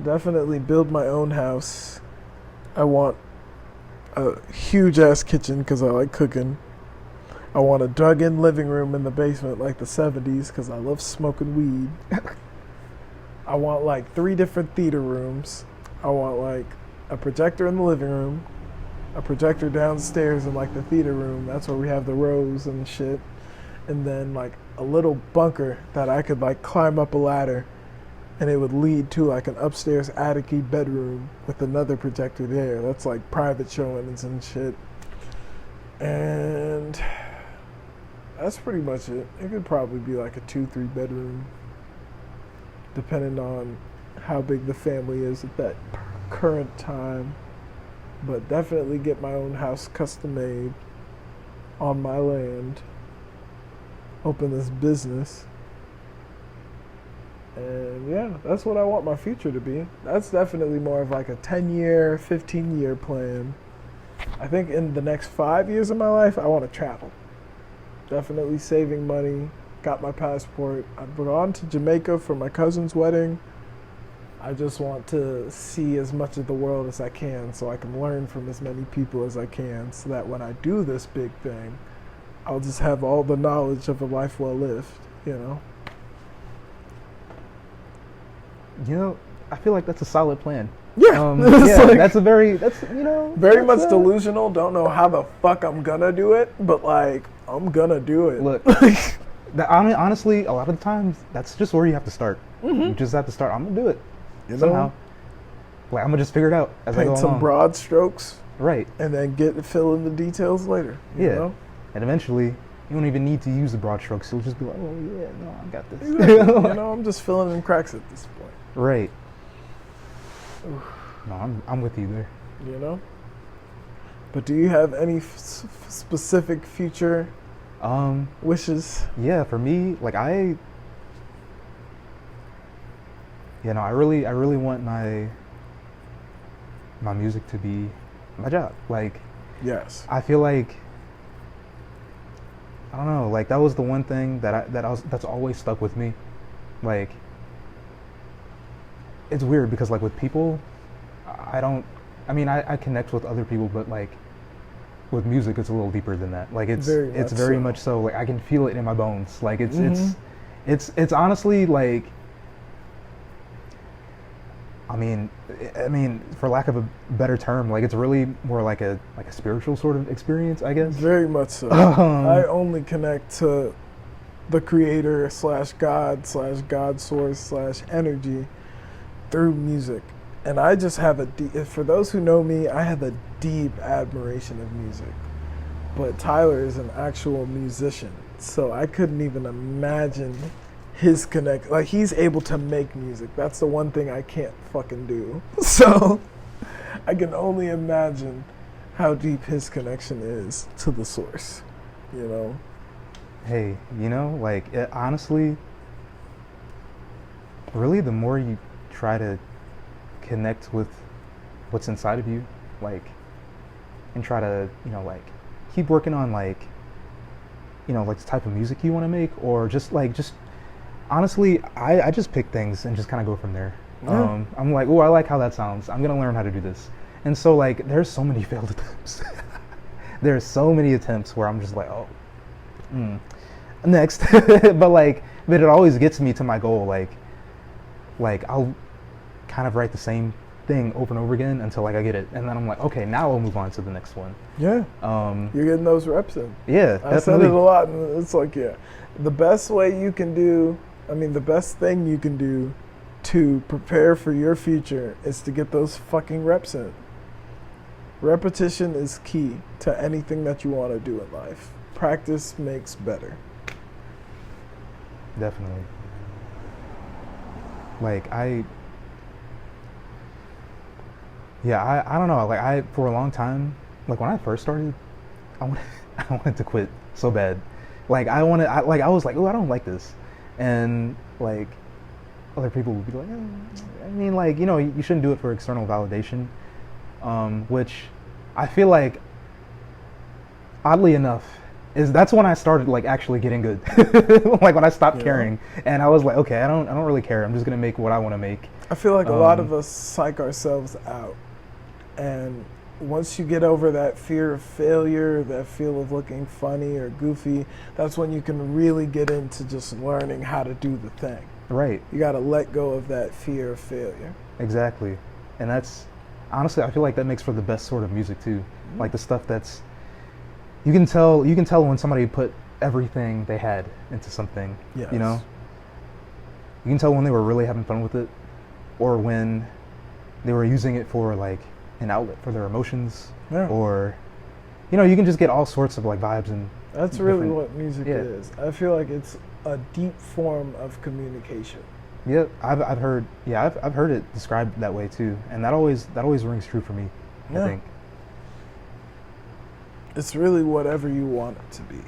S1: definitely build my own house. I want a huge ass kitchen because I like cooking. I want a dug-in living room in the basement like the 70s because I love smoking weed. I want like 3 different theater rooms. I want like a projector in the living room, a projector downstairs in like the theater room. That's where we have the rows and shit. And then like a little bunker that I could like climb up a ladder, and it would lead to like an upstairs attic-y bedroom with another projector there. That's like private showings and shit. And that's pretty much it. It could probably be like a 2-3 bedroom, depending on how big the family is at that current time. But definitely get my own house custom made on my land. Open this business. And yeah, that's what I want my future to be. That's definitely more of like a 10-year, 15-year plan. I think in the next 5 years of my life, I want to travel. Definitely saving money. Got my passport. I've gone to Jamaica for my cousin's wedding. I just want to see as much of the world as I can so I can learn from as many people as I can so that when I do this big thing, I'll just have all the knowledge of a life well lived, you know?
S2: You know, I feel like that's a solid plan.
S1: Yeah,
S2: Yeah,
S1: like,
S2: that's you know,
S1: very
S2: that's,
S1: much delusional. Don't know how the fuck I'm gonna do it, but like I'm gonna do it.
S2: Look, honestly, a lot of the times that's just where you have to start. You just have to start. I'm gonna do it
S1: you
S2: somehow.
S1: know,
S2: Like I'm gonna just figure it out as I go
S1: paint some
S2: along.
S1: broad strokes
S2: Right.
S1: and then fill in the details later. You
S2: Yeah.
S1: know?
S2: And eventually, you don't even need to use the broad strokes. You'll just be like, oh yeah, no, I got this.
S1: Exactly. You know, I'm just filling in cracks at this point.
S2: Right. No, I'm with you there.
S1: You know. But do you have any specific future wishes?
S2: Yeah, for me, like I really want my music to be my job. Like
S1: Yes.
S2: I feel like I don't know, like that was the one thing that's always stuck with me. Like it's weird because like with people, I connect with other people, but like with music it's a little deeper than that. Like it's very much so. Like I can feel it in my bones. Like it's honestly like I mean, for lack of a better term, like it's really more like a spiritual sort of experience, I guess.
S1: Very much so. I only connect to the creator / God source / energy through music. And I just have for those who know me, I have a deep admiration of music. But Tyler is an actual musician, so I couldn't even imagine his like he's able to make music. That's the one thing I can't fucking do. So I can only imagine how deep his connection is to the source. You know?
S2: Hey, you know, like honestly, really, the more you try to connect with what's inside of you, like, and try to, you know, like, keep working on, like, you know, like the type of music you want to make, or just honestly, I just pick things and just kind of go from there.
S1: Yeah.
S2: I'm like, oh, I like how that sounds. I'm gonna learn how to do this. And so, like, there's so many failed attempts. There's so many attempts where I'm just like, oh, next. but it always gets me to my goal. Like I'll kind of write the same thing over and over again until like I get it, and then I'm like, okay, now I'll move on to the next one.
S1: Yeah. You're getting those reps in.
S2: Yeah,
S1: I said it a lot, and it's like, yeah, the best way you can do, I mean, the best thing you can do to prepare for your future is to get those fucking reps in. Repetition is key to anything that you want to do in life. Practice makes better.
S2: Definitely. Like I don't know. Like for a long time, like when I first started, I wanted to quit so bad. Like I was like, oh, I don't like this, and like other people would be like, I mean, like, you know, you shouldn't do it for external validation, which I feel like, oddly enough, that's when I started like actually getting good. Like when I stopped caring, and I was like, okay, I don't really care. I'm just gonna make what I want to make.
S1: I feel like a lot of us psych ourselves out, and once you get over that fear of failure, that feel of looking funny or goofy, that's when you can really get into just learning how to do the thing.
S2: Right.
S1: You got to let go of that fear of failure.
S2: Exactly. And that's, honestly, I feel like that makes for the best sort of music too. Mm-hmm. Like the stuff that's, you can tell when somebody put everything they had into something.
S1: Yes.
S2: You know? You can tell when they were really having fun with it, or when they were using it for like an outlet for their emotions, or, you know, you can just get all sorts of like vibes and.
S1: That's really what music is. I feel like it's a deep form of communication.
S2: Yeah, I've heard it described that way too, and that always rings true for me. I think
S1: it's really whatever you want it to be.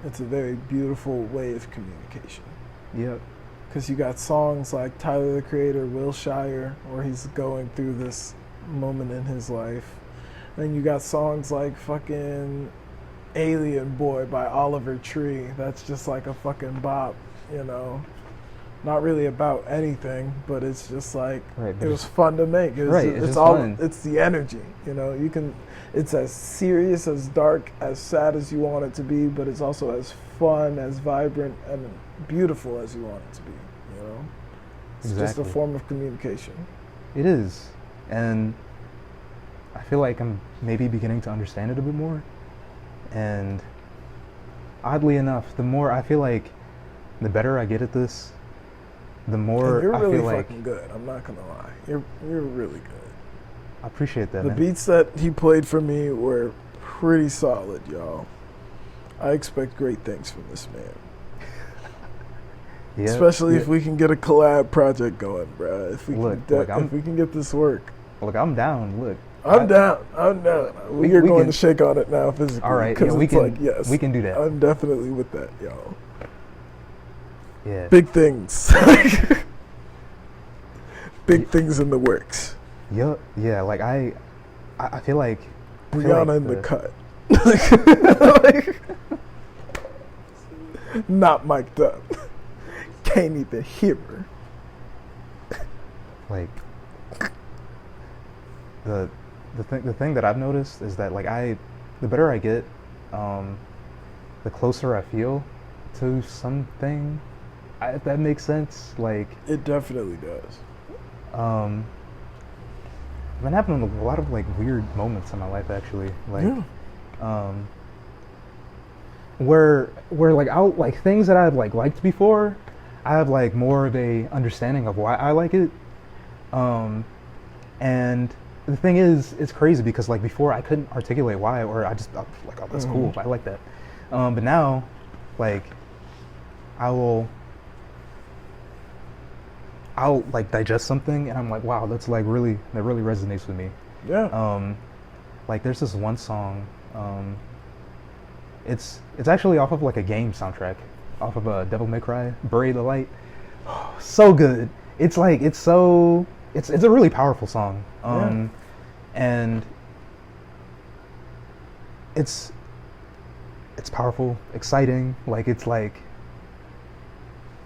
S1: It's a very beautiful way of communication.
S2: Yeah.
S1: Because you got songs like Tyler the Creator, Wilshire, where he's going through this moment in his life. Then you got songs like fucking Alien Boy by Oliver Tree. That's just like a fucking bop, you know. Not really about anything, but it's just like, it was fun to make. It's
S2: fun.
S1: It's the energy, you know. You can, it's as serious, as dark, as sad as you want it to be, but it's also as fun, as vibrant, and beautiful as you want it to be, you know. It's just a form of communication.
S2: It is, and I feel like I'm maybe beginning to understand it a bit more. And oddly enough, the more I feel like, the better I get at this, the more
S1: and you're really
S2: I feel like
S1: fucking good. I'm not gonna lie. You're really good.
S2: I appreciate that.
S1: The
S2: man.
S1: beats that he played for me were pretty solid, y'all. I expect great things from this man.
S2: Yeah,
S1: especially if we can get a collab project going, bruh. If we can get this work.
S2: Look, I'm down. Look.
S1: I'm down. We are going to shake on it now physically.
S2: All right, yeah, we can do that.
S1: I'm definitely with that, y'all.
S2: Yeah.
S1: Big things. Big things in the works.
S2: Yeah, like I feel like
S1: Brianna in the cut. Not mic'd up. Can't even hear her.
S2: Like the thing that I've noticed is that like the better I get, the closer I feel to something. If that makes sense, like
S1: it definitely does.
S2: I've been having a lot of like weird moments in my life actually, like where like I'll like things that I've like liked before, I have like more of a understanding of why I like it, and the thing is, it's crazy because like before I couldn't articulate why, or I was like, oh, that's cool, I like that, but now, like I'll like digest something and I'm like, wow, that really resonates with me.
S1: Yeah.
S2: Like there's this one song. It's actually off of like a game soundtrack, off of Devil May Cry, Bury the Light. So good. It's like it's a really powerful song. And it's powerful, exciting. Like it's like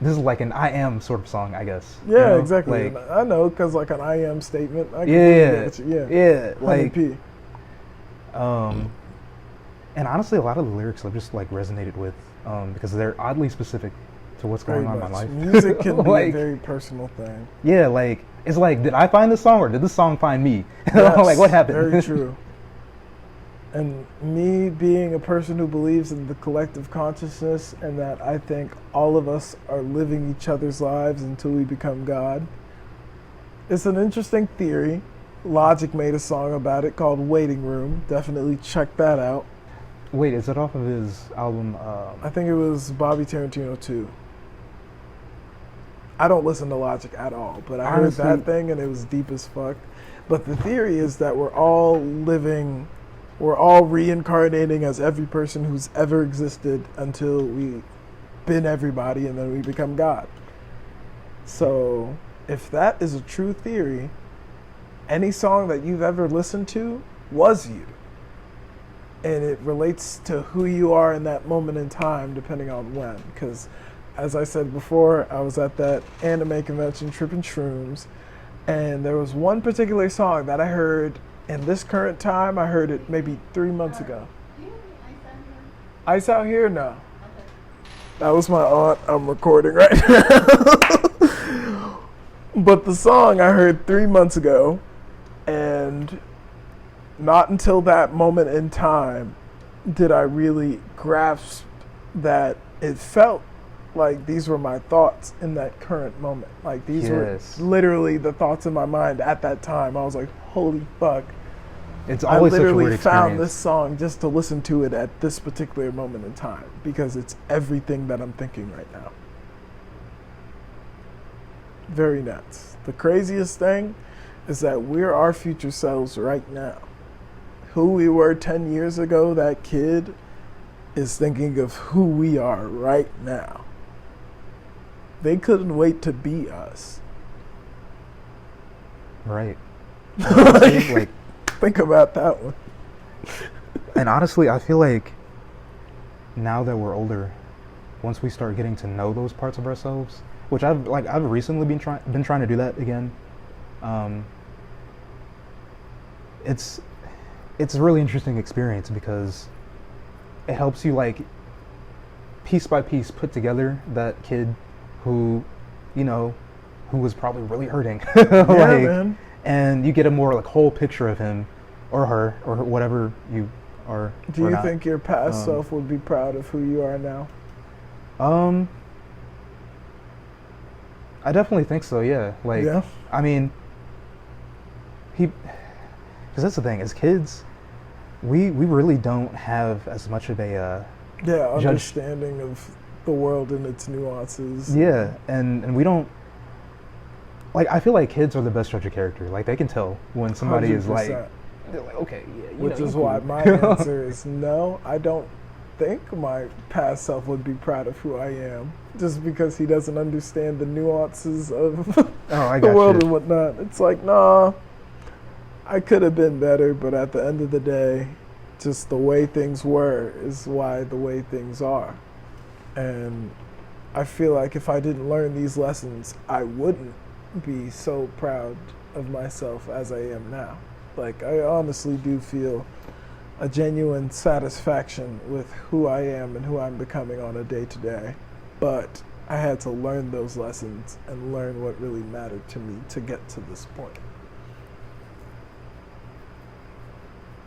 S2: this is like an I am sort of song, I guess.
S1: Yeah,
S2: you know?
S1: exactly.
S2: Like,
S1: I know, because like an I am statement. I
S2: yeah,
S1: yeah.
S2: like,
S1: P.
S2: and honestly, a lot of the lyrics I've just like resonated with, because they're oddly specific to what's going on in my life.
S1: Music can be
S2: like,
S1: a very personal thing.
S2: yeah, like it's like, did I find this song or did this song find me?
S1: Yes,
S2: like, what happened?
S1: Very true. And me being a person who believes in the collective consciousness and that I think all of us are living each other's lives until we become God. It's an interesting theory. Logic made a song about it called Waiting Room. Definitely check that out.
S2: Wait, is it off of his album?
S1: I think it was Bobby Tarantino too. I don't listen to Logic at all, but I heard that thing and it was deep as fuck. But the theory is that we're all reincarnating as every person who's ever existed until we've been everybody and then we become God. So if that is a true theory, any song that you've ever listened to was you. And it relates to who you are in that moment in time, depending on when. Because, as I said before, I was at that anime convention, Trippin' Shrooms, and there was one particular song that I heard in this current time. I heard it maybe 3 months ago. Ice Out Here? No. That was my aunt. I'm recording right now. But the song I heard 3 months ago, and not until that moment in time did I really grasp that it felt like these were my thoughts in that current moment. Like these were literally the thoughts in my mind at that time. I was like, holy fuck.
S2: It's always
S1: I
S2: such a
S1: literally
S2: weird experience.
S1: found this song just to listen to it at this particular moment in time because it's everything that I'm thinking right now. Very nuts. The craziest thing is that we're our future selves right now. Who we were 10 years ago, that kid is thinking of who we are right now. They couldn't wait to be us.
S2: Right. Honestly, like,
S1: think about that one.
S2: And honestly, I feel like now that we're older, once we start getting to know those parts of ourselves, which I've recently been trying to do that again. It's a really interesting experience because it helps you like piece by piece put together that kid who, you know, who was probably really hurting.
S1: Yeah, man.
S2: And you get a more like whole picture of him or her or whatever you are.
S1: Do you think your past self would be proud of who you are now?
S2: I definitely think so, yeah. Like,
S1: yeah.
S2: I mean, because that's the thing, as kids, we really don't have as much of a
S1: understanding of the world and its nuances.
S2: Yeah, and we don't, like, I feel like kids are the best judge of character. Like, they can tell when somebody
S1: 100%.
S2: is like, they're like, okay, yeah,
S1: Which is why my answer is no, I don't think my past self would be proud of who I am, just because he doesn't understand the nuances of the world and whatnot. It's like, nah, I could have been better, but at the end of the day, just the way things were is why the way things are. And I feel like if I didn't learn these lessons, I wouldn't be so proud of myself as I am now. Like, I honestly do feel a genuine satisfaction with who I am and who I'm becoming on a day-to-day. But I had to learn those lessons and learn what really mattered to me to get to this point.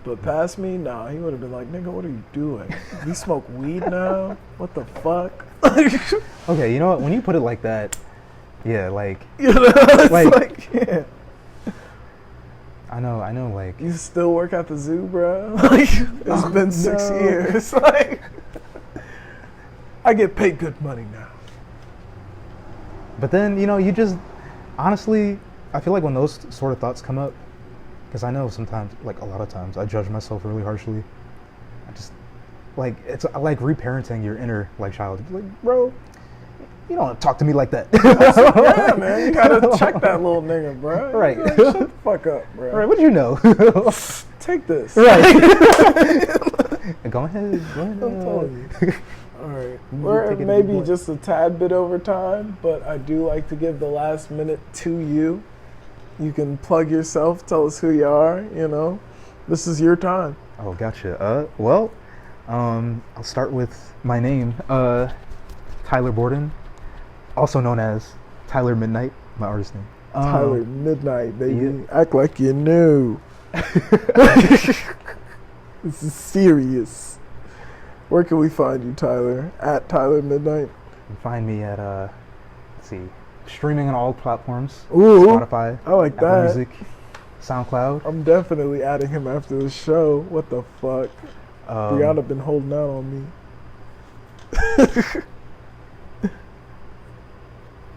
S1: But past me, nah, he would have been like, nigga, what are you doing? You smoke weed now? What the fuck?
S2: Okay, you know what? When you put it like that, yeah, like,
S1: you know, it's like yeah.
S2: I know, like,
S1: you still work at the zoo, bro? Like, it's been 6 years. Like, I get paid good money now.
S2: But then, you know, you just, honestly, I feel like when those sort of thoughts come up, Because I know sometimes, like a lot of times, I judge myself really harshly. I just like it's I like reparenting your inner like child. Like, bro, you don't talk to me like that.
S1: Yeah, man, you gotta check that little nigga, bro.
S2: Right.
S1: Like, shut the fuck up, bro.
S2: Right? What do you know?
S1: Take this.
S2: Right. Go ahead. Go ahead.
S1: I'm telling you. All right.
S2: You
S1: We're
S2: take it to
S1: maybe
S2: the point.
S1: just a tad bit over time, but I do like to give the last minute to you. You can plug yourself, tell us who you are, you know. This is your time.
S2: Oh, gotcha. Well, I'll start with my name, Tyler Borden, also known as Tyler Midnight, my artist name.
S1: Tyler Midnight, baby.
S2: yeah.
S1: Act like you knew. This is serious. Where can we find you, Tyler? At Tyler Midnight.
S2: You can find me at, let's see, streaming on all platforms.
S1: Ooh,
S2: Spotify,
S1: I like
S2: Apple
S1: that.
S2: Music, SoundCloud.
S1: I'm definitely adding him after the show. What the fuck? Brianna been holding out on me.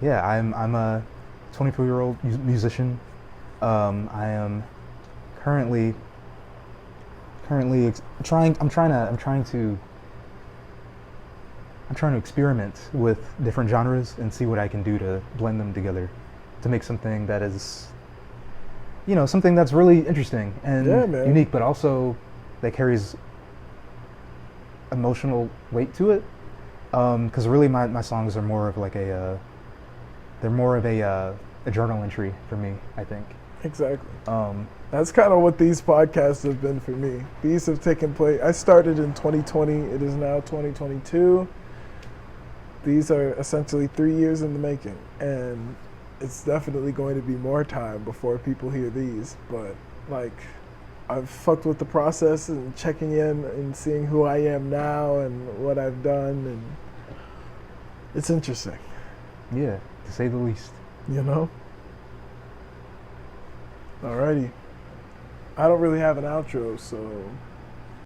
S2: Yeah, I'm a 24-year-old musician. I am currently trying to experiment with different genres and see what I can do to blend them together to make something that is, you know, something that's really interesting and
S1: Yeah, man.
S2: unique, but also that carries emotional weight to it. Because really, my songs are more of like a journal entry for me, I think.
S1: Exactly.
S2: Um,
S1: That's kind of what these podcasts have been for me. These have taken place. I started in 2020. It is now 2022. These are essentially 3 years in the making, and it's definitely going to be more time before people hear these. But like, I've fucked with the process and checking in and seeing who I am now and what I've done, and it's interesting,
S2: yeah, to say the least.
S1: you know? Alrighty. I don't really have an outro, so